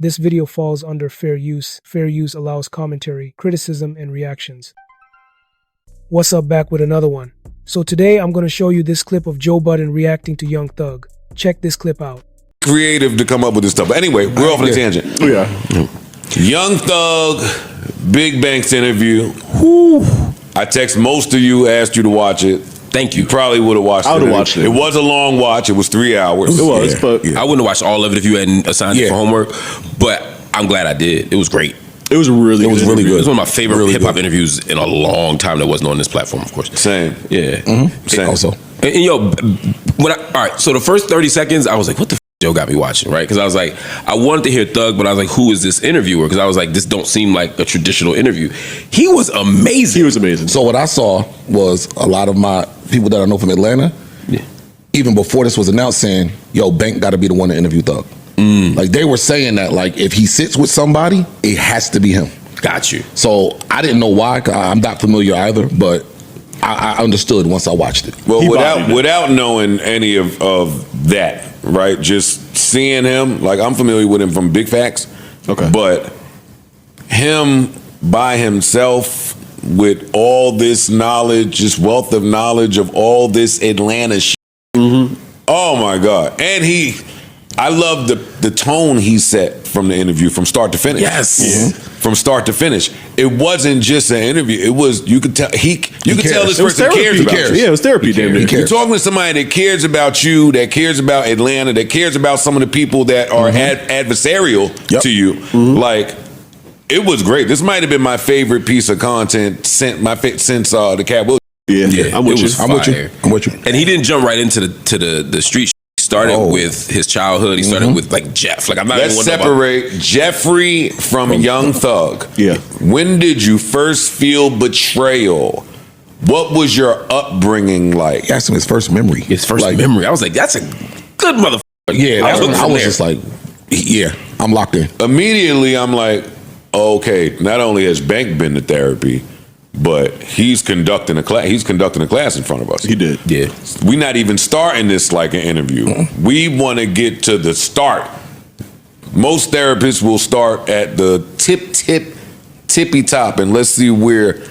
This video falls under fair use. Fair use allows commentary, criticism, and reactions. What's up, back with another one. So today I'm going to show you this clip of Joe Budden reacting to Young Thug. Check this clip out. Creative to come up with this stuff. But anyway, we're off on a tangent. Yeah. Young Thug, Big Bank's interview. Whew. I text most of you, asked you to watch it. Thank you. You probably would have watched it. I would have watched it. It was a long watch. It was 3 hours. It was, but I wouldn't have watched all of it if you hadn't assigned it for homework. But I'm glad I did. It was great. It was really good. It was one of my favorite hip-hop interviews in a long time that wasn't on this platform, of course. Same. Yeah. Same. Also. And yo, all right, so the first 30 seconds, I was like, what the f*** Joe got me watching, right? Because I was like, I wanted to hear Thug, but I was like, who is this interviewer? Because I was like, this don't seem like a traditional interview. He was amazing. He was amazing. So what I saw was a lot of my people that I know from Atlanta, even before this was announced, saying, yo, Bank got to be the one to interview Thug. Like they were saying that, like if he sits with somebody, it has to be him. Got you. So I didn't know why. I'm not familiar either, but I understood once I watched it. Well, without knowing any of that, right? Just seeing him, like I'm familiar with him from Big Facts. Okay. But him by himself with all this knowledge, this wealth of knowledge of all this Atlanta shit. Oh my God. And I love the tone he set from the interview from start to finish. Yes. From start to finish. It wasn't just an interview. It was, you could tell this person cares about you. Yeah, it was therapy. You're talking to somebody that cares about you, that cares about Atlanta, that cares about some of the people that are adversarial to you. Like, it was great. This might have been my favorite piece of content since the Cat Williams. Yeah, I'm with you. And he didn't jump right into the street. He started with his childhood. He started with like Jeff. Like Let's separate Jeffrey from Young Thug. Yeah. When did you first feel betrayal? What was your upbringing like? He asked him his first memory. His first memory. I was like, that's a good motherfucker. Yeah, I was just like, yeah, I'm locked in. Immediately, I'm like, okay, not only has Bank been to therapy, but he's conducting a class. He's conducting a class in front of us. He did. Yeah. We're not even starting this like an interview. We want to get to the start. Most therapists will start at the tippy top, and let's see where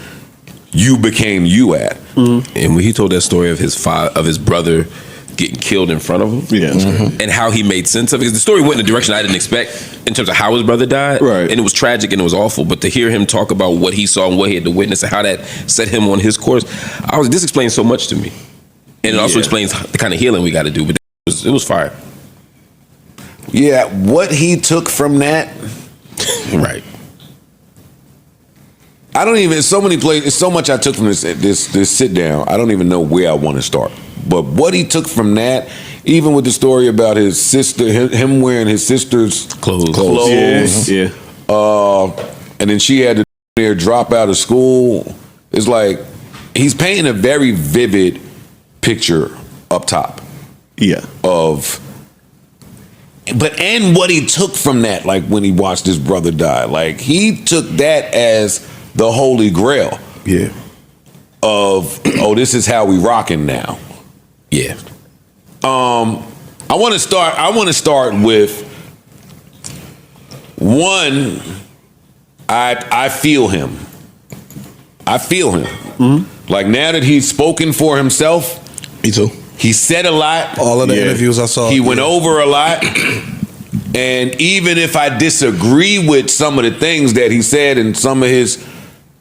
you became you at. And when he told that story of his brother getting killed in front of him, and how he made sense of it, because the story went in a direction I didn't expect in terms of how his brother died, and it was tragic and it was awful. But to hear him talk about what he saw and what he had to witness and how that set him on his course, I was like, this explains so much to me, and it also explains the kind of healing we got to do. But it was fire. Yeah, what he took from that, right? I don't even. So many places. So much I took from this sit down. I don't even know where I want to start. But what he took from that, even with the story about his sister, him wearing his sister's clothes. Yeah. And then she had to drop out of school. It's like he's painting a very vivid picture up top. Yeah. And what he took from that, like when he watched his brother die, like he took that as the holy grail. Yeah. Of this is how we rocking now. Yeah. I want to start with one. I feel him. Like now that he's spoken for himself. Me too. He said a lot. All of the interviews I saw. He went over a lot. And even if I disagree with some of the things that he said and some of his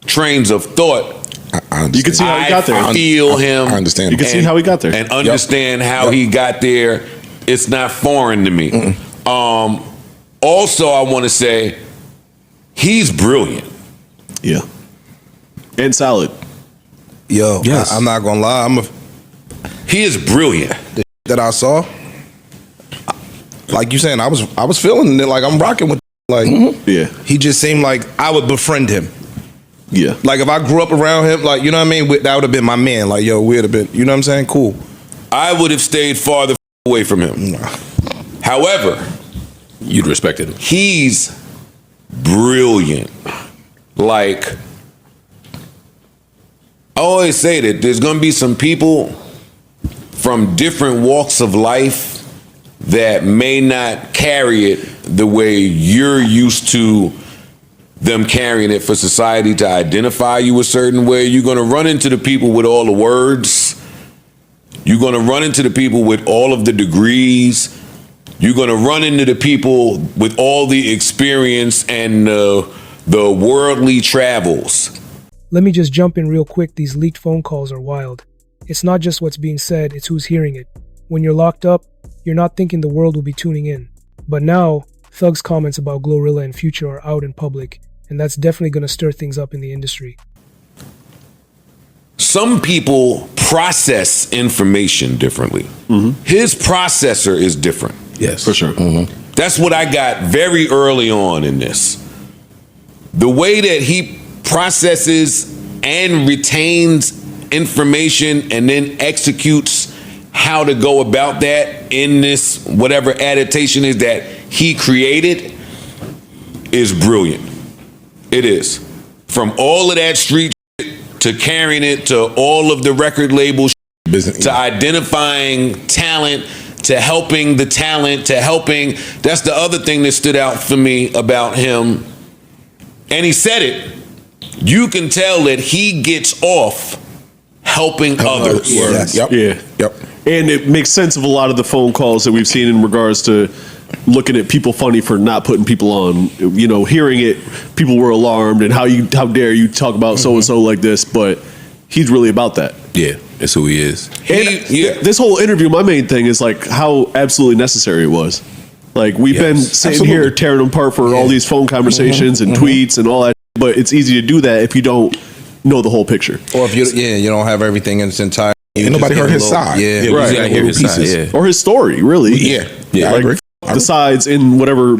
trains of thought, you can see how he got there. I feel him. I understand. You can see how he got there. And understand how he got there. It's not foreign to me. Also, I want to say he's brilliant. Yeah. And solid. Yo, yes. I'm not gonna lie. He is brilliant. The that I saw, like you saying, I was feeling it. Like I'm rocking with. Like he just seemed like I would befriend him. Yeah. Like if I grew up around him, like you know what I mean, that would have been my man. Like yo, we'd have been. You know what I'm saying? Cool. I would have stayed farther away from him. However, you'd respected him. He's brilliant. Like, I always say that there's going to be some people from different walks of life that may not carry it the way you're used to them carrying it for society to identify you a certain way. You're going to run into the people with all the words. You're going to run into the people with all of the degrees. You're going to run into the people with all the experience and the worldly travels. Let me just jump in real quick. These leaked phone calls are wild. It's not just what's being said, it's who's hearing it. When you're locked up, you're not thinking the world will be tuning in. But now, Thug's comments about Glorilla and Future are out in public, and that's definitely going to stir things up in the industry. Some people process information differently. His processor is different. Yes, for sure. That's what I got very early on in this. The way that he processes and retains information and then executes how to go about that in this whatever adaptation is that he created is brilliant. It is. From all of that street to carrying it to all of the record label to identifying talent, to helping the talent, to helping. That's the other thing that stood out for me about him. And he said it. You can tell that he gets off helping others. Yep. And it makes sense of a lot of the phone calls that we've seen in regards to looking at people funny for not putting people on. You know, hearing it, people were alarmed, and how dare you talk about so and so like this? But he's really about that. Yeah, that's who he is. And this whole interview, my main thing is like how absolutely necessary it was. Like we've been sitting here tearing them apart for all these phone conversations and tweets and all that, but it's easy to do that if you don't know the whole picture, or if you don't have everything in its entirety. And nobody heard his side. Right. You gotta hear his side, or his story, really. I agree. The sides in whatever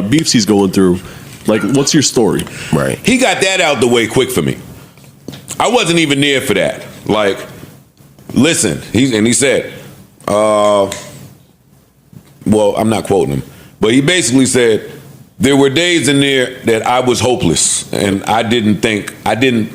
beefs he's going through. Like, what's your story? Right. He got that out the way quick for me. I wasn't even there for that. Like, listen, he said, well, I'm not quoting him, but he basically said, there were days in there that I was hopeless and I didn't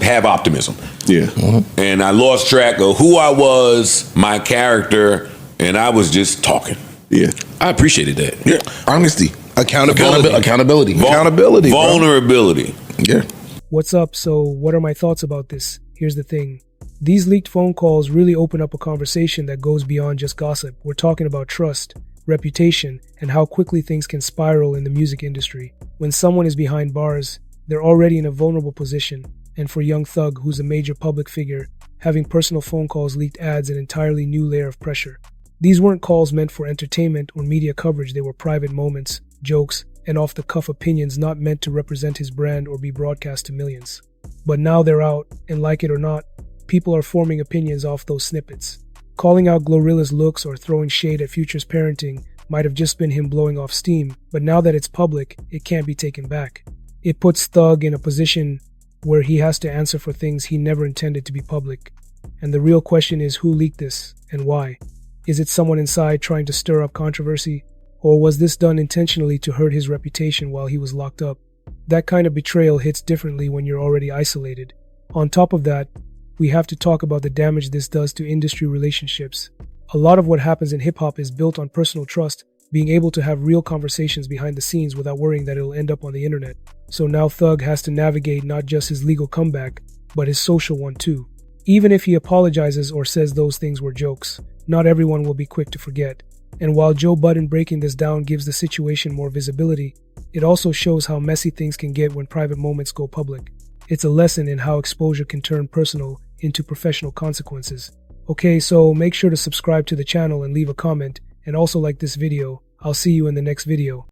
have optimism. Yeah. And I lost track of who I was, my character, and I was just talking. Yeah. I appreciated that. Yeah. Honesty. Accountability. Vulnerability. Yeah. What's up? So what are my thoughts about this? Here's the thing. These leaked phone calls really open up a conversation that goes beyond just gossip. We're talking about trust, reputation, and how quickly things can spiral in the music industry. When someone is behind bars, they're already in a vulnerable position. And for young Thug, who's a major public figure, having personal phone calls leaked adds an entirely new layer of pressure. These weren't calls meant for entertainment or media coverage. They were private moments, jokes, and off-the-cuff opinions not meant to represent his brand or be broadcast to millions. But now they're out, and like it or not, people are forming opinions off those snippets. Calling out Glorilla's looks or throwing shade at Future's parenting might have just been him blowing off steam, but now that it's public, it can't be taken back. It puts Thug in a position where he has to answer for things he never intended to be public. And the real question is, who leaked this and why? Is it someone inside trying to stir up controversy? Or was this done intentionally to hurt his reputation while he was locked up? That kind of betrayal hits differently when you're already isolated. On top of that, we have to talk about the damage this does to industry relationships. A lot of what happens in hip-hop is built on personal trust, being able to have real conversations behind the scenes without worrying that it'll end up on the internet. So now Thug has to navigate not just his legal comeback, but his social one too. Even if he apologizes or says those things were jokes, not everyone will be quick to forget. And while Joe Budden breaking this down gives the situation more visibility, it also shows how messy things can get when private moments go public. It's a lesson in how exposure can turn personal into professional consequences. Okay, so make sure to subscribe to the channel and leave a comment, and also like this video. I'll see you in the next video.